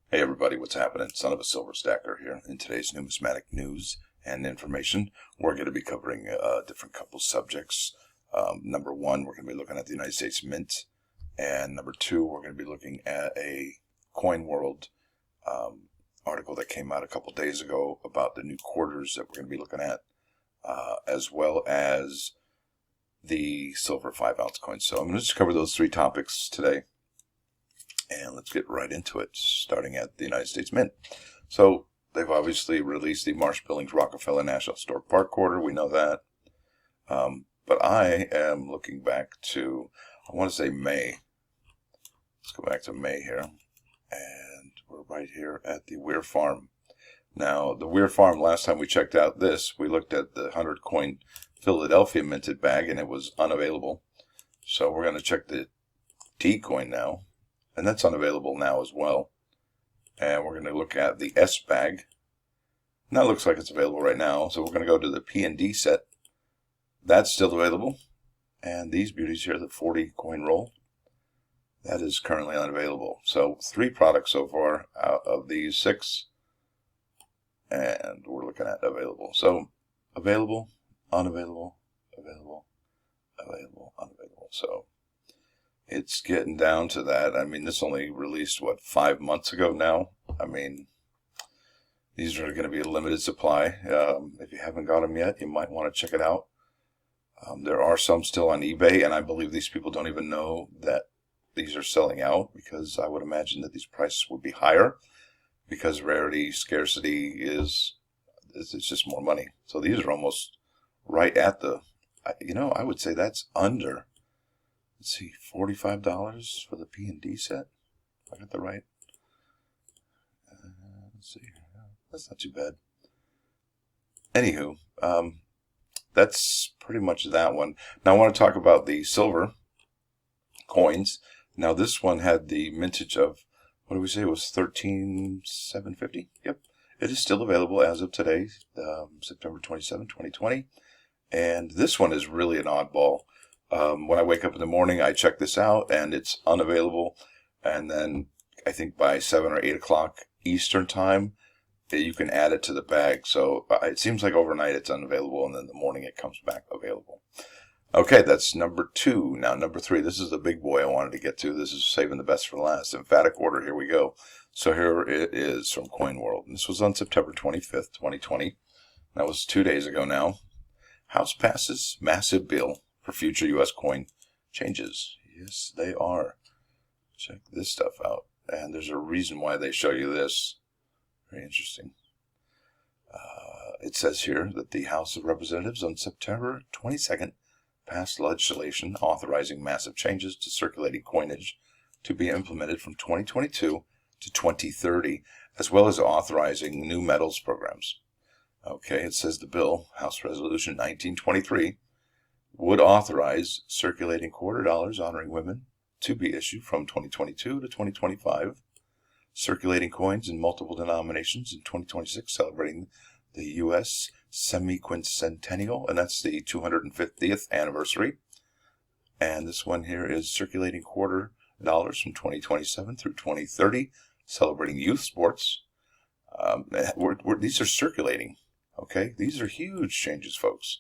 Hey everybody, what's happening? Son of a silver stacker here. In today's numismatic news and information, we're going to be covering a different couple subjects. Number one, we're going to be looking at the United States Mint, and number two, we're going to be looking at a CoinWorld article that came out a couple days ago about the new quarters that we're going to be looking at, as well as the silver 5-ounce coin. So I'm going to just cover those three topics today. And let's get right into it, starting at the United States Mint. So they've obviously released the Marsh-Billings Rockefeller National Historic Park quarter. We know that. But I am looking back to, I want to say May. Let's go back to May here. And we're right here at the Weir farm. Now, the Weir farm, last time we checked out this, we looked at the 100-coin Philadelphia minted bag, and it was unavailable. So we're going to check the D coin now. And that's unavailable now as well. And we're going to look at the S bag. And that looks like it's available right now. So we're going to go to the P and D set. That's still available. And these beauties here, the 40 coin roll, that is currently unavailable. So 3 products so far out of these 6. And we're looking at available. So available, unavailable, available, available, unavailable. So it's getting down to that. I mean, this only released, 5 months ago now? I mean, these are going to be a limited supply. If you haven't got them yet, you might want to check it out. There are some still on eBay, and I believe these people don't even know that these are selling out, because I would imagine that these prices would be higher, because rarity, scarcity it's just more money. So these are almost right at the, I would say that's under, let's see, $45 for the P and D set. I got the right. Let's see. That's not too bad. Anywho, that's pretty much that one. Now I want to talk about the silver coins. Now this one had the mintage of, what did we say? It was 13,750. Yep. It is still available as of today, September 27, 2020. And this one is really an oddball. When I wake up in the morning, I check this out, and it's unavailable. And then I think by 7 or 8 o'clock Eastern time, you can add it to the bag. So it seems like overnight it's unavailable, and then in the morning it comes back available. Okay, that's number 2. Now, number 3, this is the big boy I wanted to get to. This is saving the best for last. Emphatic order, here we go. So here it is from CoinWorld. This was on September 25th, 2020. That was 2 days ago now. House passes massive bill for future U.S. coin changes. Yes, they are. Check this stuff out. And there's a reason why they show you this. Very interesting. It says here that the House of Representatives on September 22nd passed legislation authorizing massive changes to circulating coinage to be implemented from 2022 to 2030, as well as authorizing new metals programs. Okay, it says the bill, House Resolution 1923, would authorize circulating quarter dollars honoring women to be issued from 2022 to 2025, circulating coins in multiple denominations in 2026, celebrating the U.S. SemiCentennial, and that's the 250th anniversary. And this one here is circulating quarter dollars from 2027 through 2030, celebrating youth sports. These are circulating. Okay, these are huge changes, folks.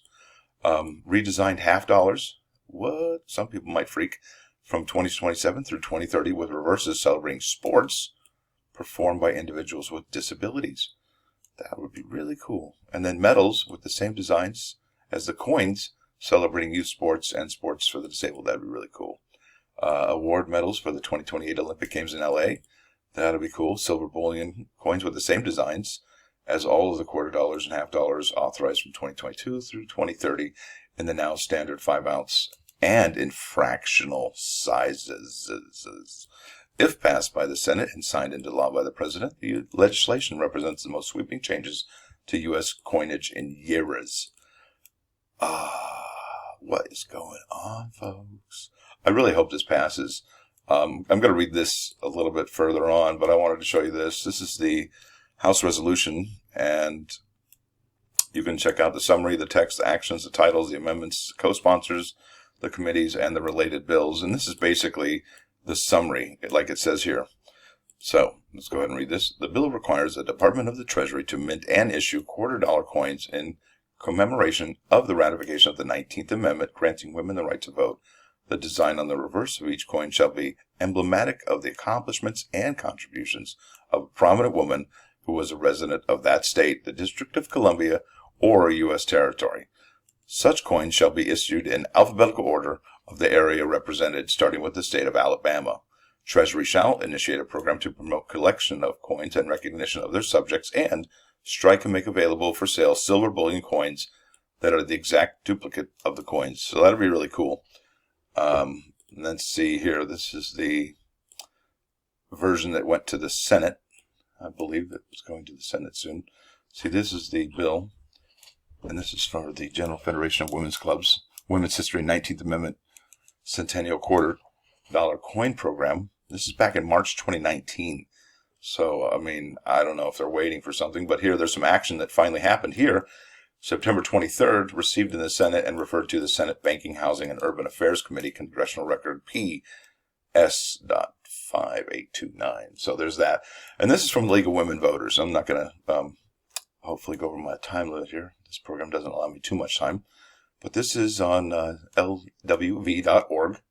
Redesigned half dollars. What? Some people might freak. From 2027 through 2030 with reverses celebrating sports performed by individuals with disabilities. That would be really cool. And then medals with the same designs as the coins celebrating youth sports and sports for the disabled. That would be really cool. Award medals for the 2028 Olympic Games in LA. That would be cool. Silver bullion coins with the same designs as all of the quarter dollars and half dollars authorized from 2022 through 2030 in the now standard 5-ounce and in fractional sizes. If passed by the Senate and signed into law by the President, the legislation represents the most sweeping changes to U.S. coinage in years. What is going on, folks? I really hope this passes. I'm going to read this a little bit further on, but I wanted to show you this. This is the House resolution, and you can check out the summary, the text, the actions, the titles, the amendments, co-sponsors, the committees, and the related bills. And this is basically the summary, like it says here. So, let's go ahead and read this. The bill requires the Department of the Treasury to mint and issue $quarter coins in commemoration of the ratification of the 19th Amendment, granting women the right to vote. The design on the reverse of each coin shall be emblematic of the accomplishments and contributions of a prominent woman who was a resident of that state, the District of Columbia, or a U.S. territory. Such coins shall be issued in alphabetical order of the area represented, starting with the state of Alabama. Treasury shall initiate a program to promote collection of coins and recognition of their subjects, and strike and make available for sale silver bullion coins that are the exact duplicate of the coins. So that'll be really cool. Let's see here. This is the version that went to the Senate. I believe it was going to the Senate soon. See, this is the bill. And this is for the General Federation of Women's Clubs, Women's History 19th Amendment Centennial $quarter coin program. This is back in March 2019. So, I mean, I don't know if they're waiting for something, but here there's some action that finally happened here. September 23rd, received in the Senate and referred to the Senate Banking, Housing, and Urban Affairs Committee, Congressional Record PS.5829. So there's that. And this is from the League of Women Voters. I'm not going to hopefully go over my time limit here. This program doesn't allow me too much time. But this is on lwv.org.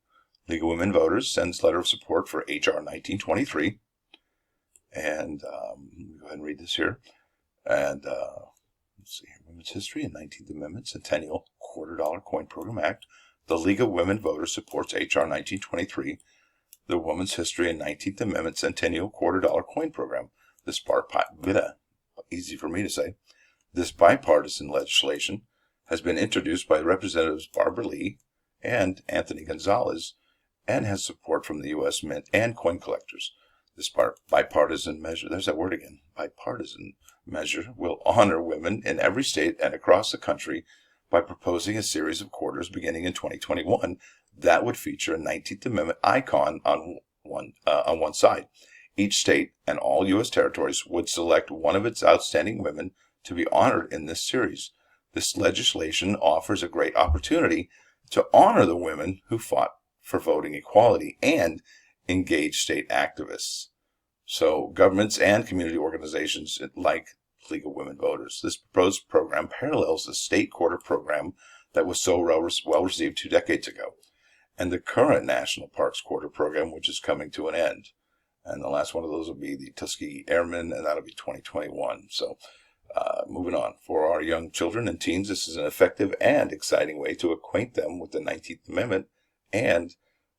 League of Women Voters sends letter of support for H.R. 1923. And let me go ahead and read this here. And let's see here. Women's History and 19th Amendment Centennial $quarter coin program act. The League of Women Voters supports H.R. 1923. The Women's History and 19th Amendment Centennial $quarter coin program. This easy for me to say. This bipartisan legislation has been introduced by Representatives Barbara Lee and Anthony Gonzalez and has support from the U.S. Mint and coin collectors. This bipartisan measure, there's that word again, bipartisan measure will honor women in every state and across the country by proposing a series of quarters beginning in 2021 that would feature a 19th Amendment icon on one side. Each state and all U.S. territories would select one of its outstanding women to be honored in this series. This legislation offers a great opportunity to honor the women who fought for voting equality and engage state activists. So governments and community organizations like League of Women Voters. This proposed program parallels the state quarter program that was so well received 2 decades ago, and the current National Parks Quarter program, which is coming to an end. And the last one of those will be the Tuskegee Airmen, and that'll be 2021. So moving on. For our young children and teens, this is an effective and exciting way to acquaint them with the 19th Amendment and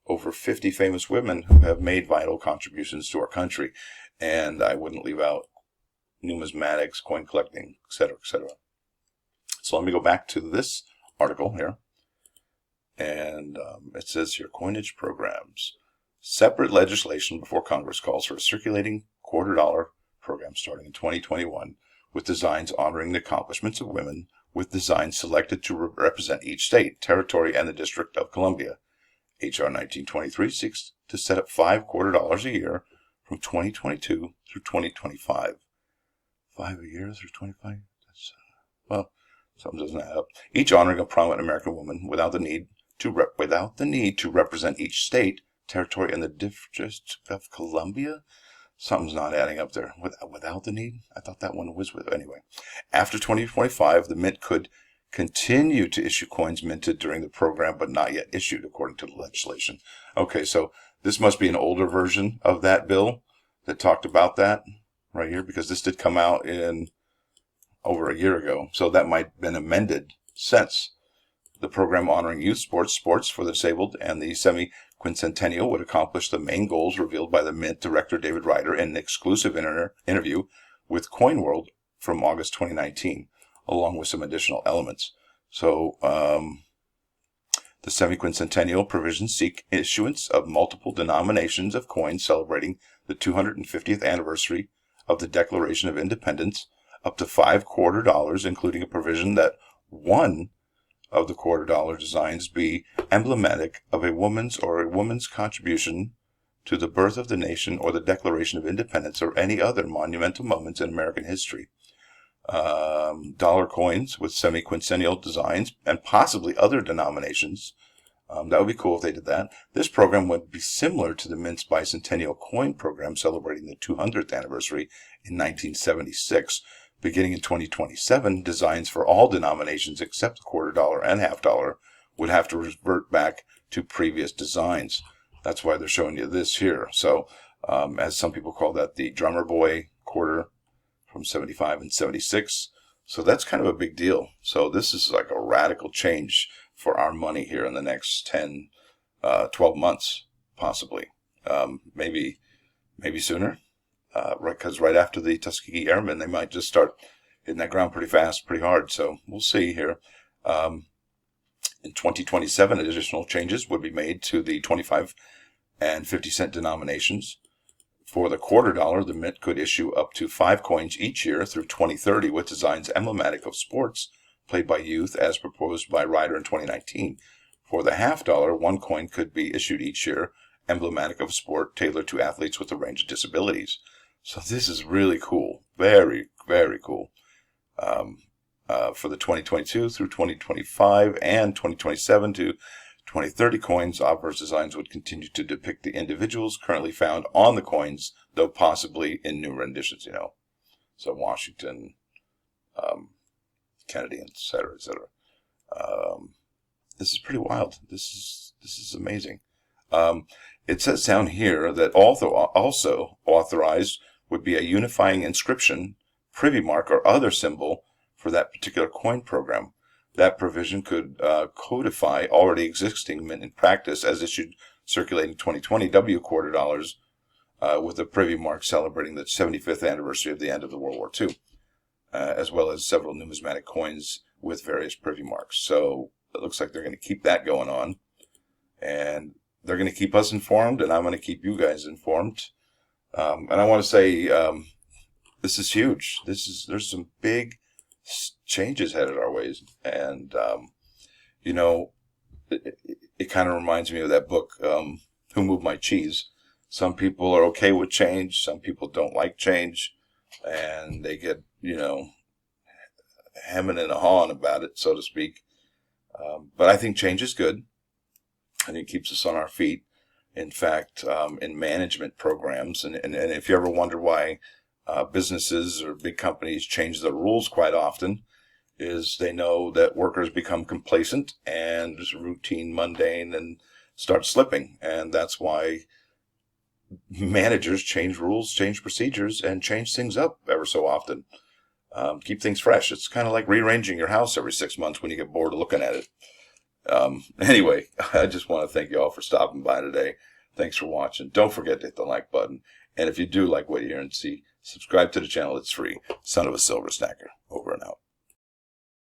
over 50 famous women who have made vital contributions to our country. And I wouldn't leave out numismatics, coin collecting, etc., etc. So let me go back to this article here. And it says here, coinage programs. Separate legislation before Congress calls for a circulating $quarter program starting in 2021 with designs honoring the accomplishments of women, with designs selected to represent each state, territory, and the District of Columbia. H.R. 1923 seeks to set up $quarter a year from 2022 through 2025. 5 a year through 25? That's, well, something doesn't add up. Each honoring a prominent American woman without the need to represent each state, territory, and the District of Columbia. Something's not adding up there. Without the need? I thought that one was with. Anyway, after 2025, the Mint could continue to issue coins minted during the program, but not yet issued, according to the legislation. Okay, so this must be an older version of that bill that talked about that right here, because this did come out in over a year ago. So that might have been amended since. The program honoring youth sports for the disabled, and the SemiCentennial would accomplish the main goals revealed by the Mint director David Ryder in an exclusive interview with CoinWorld from August 2019, along with some additional elements. So the SemiCentennial provisions seek issuance of multiple denominations of coins celebrating the 250th anniversary of the Declaration of Independence, up to $quarter, including a provision that one of the $quarter designs be emblematic of a woman's contribution to the birth of the nation or the Declaration of Independence or any other monumental moments in American history. Dollar coins with SemiCentennial designs and possibly other denominations That would be cool if they did that. This program would be similar to the Mint's Bi-Centennial coin program celebrating the 200th anniversary in 1976. Beginning in 2027, designs for all denominations except the $quarter and $half would have to revert back to previous designs. That's why they're showing you this here. So, as some people call that, the drummer boy quarter from 75 and 76. So that's kind of a big deal. So this is like a radical change for our money here in the next 10, 12 months, possibly. Maybe sooner. Because right after the Tuskegee Airmen, they might just start hitting that ground pretty fast, pretty hard. So we'll see here. In 2027, additional changes would be made to the 25 and 50 cent denominations. For the $quarter, the Mint could issue up to 5 coins each year through 2030 with designs emblematic of sports played by youth as proposed by Ryder in 2019. For the $half, 1 coin could be issued each year emblematic of a sport tailored to athletes with a range of disabilities. So this is really cool. Very, very cool. For the 2022 through 2025 and 2027 to 2030 coins, offers designs would continue to depict the individuals currently found on the coins, though possibly in new renditions, So Washington, Kennedy, et cetera, et cetera. This is pretty wild. This is amazing. It says down here that also authorized would be a unifying inscription, privy mark, or other symbol for that particular coin program. That provision could codify already existing mint in practice as issued circulating 2020 W $quarter with a privy mark celebrating the 75th anniversary of the end of the World War II, as well as several numismatic coins with various privy marks. So it looks like they're going to keep that going on, and they're going to keep us informed, and I'm going to keep you guys informed. And I want to say this is huge. There's some big changes headed our ways, and it kind of reminds me of that book, Who Moved My Cheese. Some people are okay with change, some people don't like change, and they get hemming and hawing about it, so to speak. But I think change is good, and it keeps us on our feet. In fact, in management programs, and if you ever wonder why businesses or big companies change their rules quite often, is they know that workers become complacent and just routine, mundane, and start slipping. And that's why managers change rules, change procedures, and change things up ever so often. Keep things fresh. It's kind of like rearranging your house every 6 months when you get bored of looking at it. Anyway, I just want to thank you all for stopping by today. Thanks for watching. Don't forget to hit the like button. And if you do like what you hear and see, subscribe to the channel. It's free. Son of a silver snacker. Over.